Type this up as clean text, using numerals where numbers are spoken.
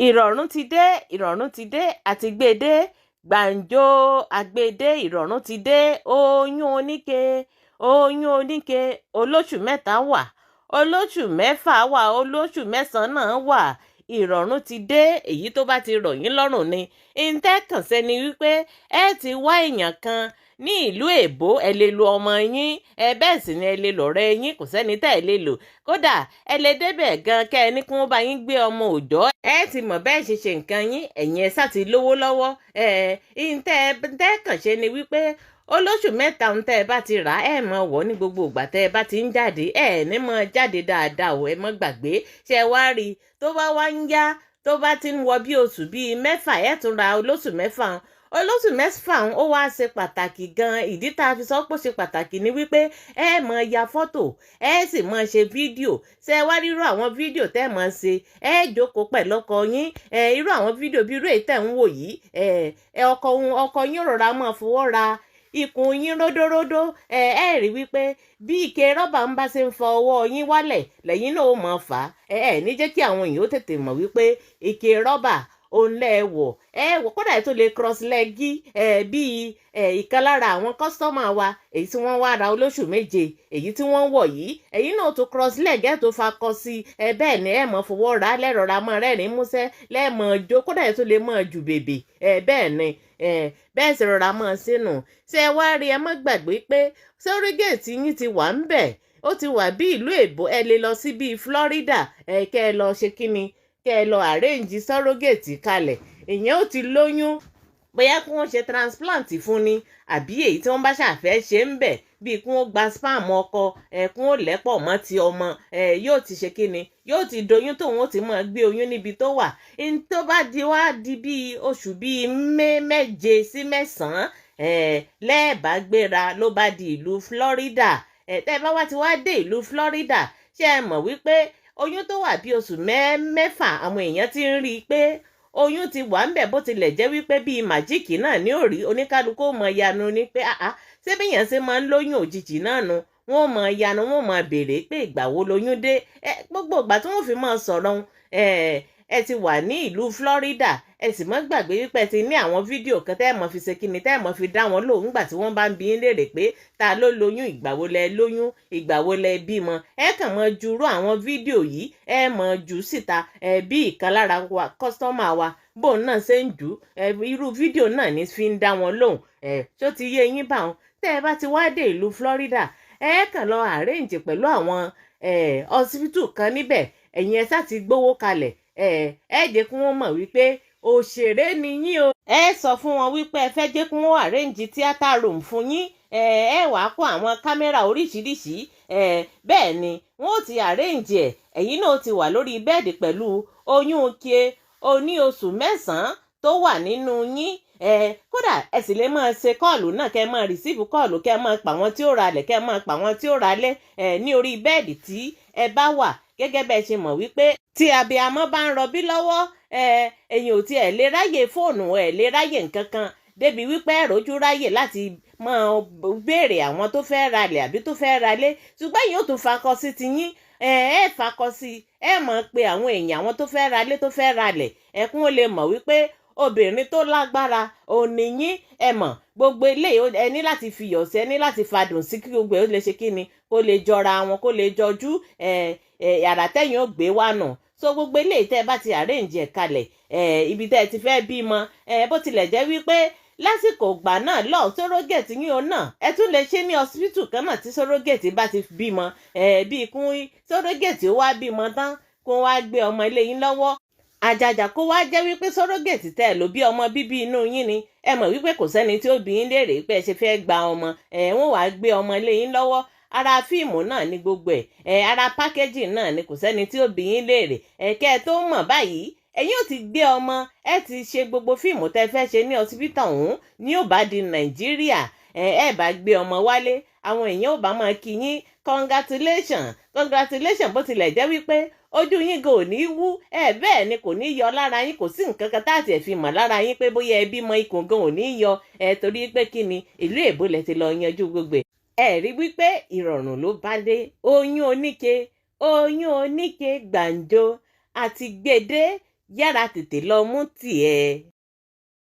ìrọ̀rùn ti dé, ìrọ̀rùn ti dé, àti gbèdé gbàǹjo àgbèdé ìrọ̀rùn ti dé. Oyún oníke olóṣù mẹ́ta wà, olóṣù mẹ́fà wà, olóṣù mẹ́sàn-án náà wà. Ìrọ̀rùn ti dé, èyí tó bá ti rọ̀ yín lọ́rùn ni. Ìtẹ́kàn sẹ́ni wípé ẹ ti wá èèyàn kan ní ìlú èbó, ẹ lè lo ọmọ yín, bẹ́ẹ̀ sì ni ẹ lè lọ̀rẹ́ yín, kò sẹ́ni tẹ́ ẹ lè lò. Kódà ẹ lè débẹ̀ gan kẹ́ ẹ ní kí wọ́n bá yín gbé ọmọ òòjọ́, ẹ ti mọ̀ bẹ́ẹ̀ ṣe ṣe nǹkan yín, ẹ̀yin ẹ sá ti lówó lọ́wọ́. Ìtẹ́kàn ṣe ni wípé olóṣù mẹ́ta ń tẹ́ ẹ bá ti rà á, ẹ mọ̀ wọ̀ ní gbogbo ìgbà tẹ́ ẹ bá ti ń jáde, ẹ ní mọ̀ jáde dáadáa o, ẹ mọ̀ gbàgbé. Ṣé wá rí i tó bá wá ń yá, tó bá ti ń wọ bí oṣù bíi mẹ́fà, ẹ tún ra olóṣù mẹ́fà. Olóṣù mẹ́fà ó wá ṣe pàtàkì gan. Ìdí tá a fi sọ pé ó ṣe pàtàkì ni wípé ẹ mọ̀ ya fọ́tò, ẹ sì mọ̀ ṣe fídíò. Ṣé wá rírú àwọn fídíò tẹ́ mọ̀ ṣe, ẹ jókòó pẹ̀lú ọkọ yín, irú àwọn fídíò bí irú èyí tẹ́ ń wò yìí, ọkọ yín rọra mọ̀ fọwọ́ ra ikùn yín ródóródó, ẹ rí wípé bí ike rọ́bà ń bá ṣe ń fọ ọwọ́ yín wálẹ̀ lẹ́yìn náà ó mọ̀ fà á. Ní jẹ́ kí àwọn èèyàn ó tètè mọ̀ wípé ike rọ́bà òun lẹ́ẹ̀wọ̀ kódà tó lè cross lẹ́gí bíi ìkan lára àwọn kọ́sítọ́mà wa èyí tí wọ́n wá ra olóṣù méje èyí tí wọ́n wọ̀ yìí, èyí náà tó cross leg tó fakọ sí bẹ́ẹ̀ ni ẹ mọ̀ fọwọ́ ra lẹ́rọ̀ra mọ́ rẹ́rìn músẹ́ lẹ́ẹ̀mọ̀ jó, kódà tó lè mọ̀ jù bèbè bẹ́ẹ̀ ni bẹ́ẹ̀ sì rọra mọ́ sínú. Ṣé ẹ wá rí, ẹ má gbàgbé pé sọ́rígẹ̀tì yín ti wà ń bẹ̀, ó ti wà bí ìlú èbó, ẹ lè lọ sí bíi Florida kẹ́ ẹ lọ ṣe kíni, kẹ́ ẹ lọ arrange sọ́rógẹ̀tì kalẹ̀. Ìyẹn ó ti lóyún, bóyá kí wọ́n ṣe transplant fún ni àbí èyí tí wọ́n bá ṣàfẹ́ ṣe ń bẹ̀ bíi kí wọ́n gba spam ọkọ kí wọ́n lẹ́pọ̀ mọ́ ti ọmọ yóò ti ṣe kíni, yóò ti doyún tóun ó ti máa gbé oyún níbi tó wà. Tó bá di bíi oṣù bíi méje sí mẹ́sàn-án lẹ́ẹ̀bá gbéra ló bá di ìlú Florida. Tẹ́ bá wá ti wá dé ìlú Florida, ṣé ẹ mọ̀ wípé oyún tó wà bí oṣù mẹ́fà àwọn èèyàn ti ń rí i pé oyún ti wà ń bẹ̀, bó tilẹ̀ jẹ́ wípé bíi màjíìkì náà ní òrí oníkálukú ó mọ yanu ní pé ṣé bíyàn ṣe máa ń lóyún òjijì náà nu, wọ́n mọ yanu, wọ́n mọ béèrè pé ìgbà wo lóyún dé. Gbogbo ìgbà tí wọ́n fi máa sọ̀rọ̀ ẹ ti wà ní ìlú Florida, ẹ sì mọ́ gbàgbé wípé ẹ ti ní àwọn fídíò kan tẹ́ ẹ mọ̀ fi ṣe kíni, tẹ́ ẹ mọ̀ fi dá wọn lóhùn nígbà tí wọ́n bá ń bi yín léèrè pé ta ló lóyún, ìgbà wo lẹ lóyún, ìgbà wo lẹ bímọ. Ẹ kàn mọ́ jurú àwọn fídíò yìí, ẹ mọ̀ jù síta bí ìkan lára wa kọ́sítọ́mà wa bóun náà ṣe ń jù irú fídíò náà ní fi ń dá wọn lóhùn. Ṣó ti yé yín báwọn? Tẹ́ ẹ bá ti wá dé ìlú Florida, ẹ kàn lọ arrange pẹ̀lú àwọn hospital kan níbẹ̀, ẹ̀yin ẹ sá ti gbówó kalẹ̀, ẹ jẹ́ kí wọ́n mọ̀ wípé òṣèré ni yín o. Ẹ sọ fún wọn wípé ẹ fẹ́ jẹ́ kí wọ́n arrange theatre room fún yín, wàá kó àwọn kámẹ́rà oríṣiríṣi, bẹ́ẹ̀ ni wọ́n ti arrange ẹ̀yin náà ti wà lórí bẹ́ẹ̀dì pẹ̀lú oyún ke oní oṣù mẹ́sàn-án tó wà nínú yín. Kódà ẹ sì lè máa ṣe kọ́ọ̀lù náà, kẹ́ ẹ máa rìsíìfù kọ́ọ̀lù, kẹ́ ẹ máa pa wọn tí ó ralẹ̀, kẹ́ ẹ máa pa wọn tí ó ralẹ̀ ní orí bẹ́ẹ̀dì tí ẹ bá wà. Gẹ́gẹ́ bẹ́ẹ̀ ṣe mọ̀ wípé tí abiyamọ bá ń rọbí lọ́wọ́, ẹ̀yin ò tiẹ̀ lè ráyè fóònù, lè ráyè nǹkan kan débi wípé ẹ̀rọjú ráyè láti máa béèrè àwọn tó fẹ́ ralẹ̀ àbí tó fẹ́ ralé. Ṣùgbọ́n ẹ̀yin ò tún fakọ sí ti yín, fakọ sí, mọ̀ pé àwọn èèyàn àwọn tó fẹ́ ralé tó fẹ́ ralẹ̀ ẹ̀kún ó lè mọ̀ wípé obìnrin tó lágbára òní yín. Mọ̀ gbogbo eléyìí ẹ ní láti fiyọ̀ sí, ẹ ní láti fadùn sí kí gbogbo ẹ̀ ó lè ṣe kíni, kó lè jọra wọn, kó lè jọjú yàrá tẹ́yìn ó gbé wá nù. So gbogbo eléyìí tẹ́ ẹ bá ti arrange ẹ̀ kalẹ̀, ibi tẹ́ ẹ ti fẹ́ bímọ, bó tilẹ̀ jẹ́ wípé lásìkò ìgbà náà lọ sọ́rógẹ̀tì yín o náà ẹ tún lè ṣe ní hospital kan náà tí sọ́rógẹ̀tì bá ti bímọ, bíi kún sọ́rógẹ̀tì ó wá bímọ tán kó wá gbé ọmọ ilé yín lọ́wọ́. Àjàjà kó wá jẹ́ wípé sọ́rógẹ̀tì tẹ́ ẹ ló bí ọmọ bíbí inú yín ni, ẹ mọ̀ wípé kò sẹ́ni tí ó bí yín léèrè pé ẹ ṣe fẹ́ gba ọmọ, wọ́n wá gbé ọmọ ilé yín lọ́wọ́. Ara fíìmù náà ni gbogbo ara pákéjì náà ni, kò sẹ́ni tí ó bí yín léèrè. Kẹ́ ẹ tó mọ̀ báyìí ẹ̀yin ò ti gbé ọmọ, ẹ ti ṣe gbogbo fíìmù tẹ́ fẹ́ ṣe ní ọsibítà ọ̀hún ní ó bá di Nàìjíríà. Bá gbé ọmọ wálé, àwọn èèyàn ò bá máa kí yín congratulation, bó tilẹ̀ jẹ́ wípé ojú yín gan ò ní wú, bẹ́ẹ̀ ni kò ní yọ lára yín, kò sí nǹkan kan táàtì ẹ̀ fi mọ̀ lára yín pé bóyá ẹ bímọ, ikùn gan ò ní yọ, torí pé kí ni ìlú èbó lẹ ti lọ yanjú gbogbo rí wípé ìrọ̀rùn ló bá dé. Oyún oníke gbàǹjo àti gbèdé yára tètè lọ mú tiẹ̀.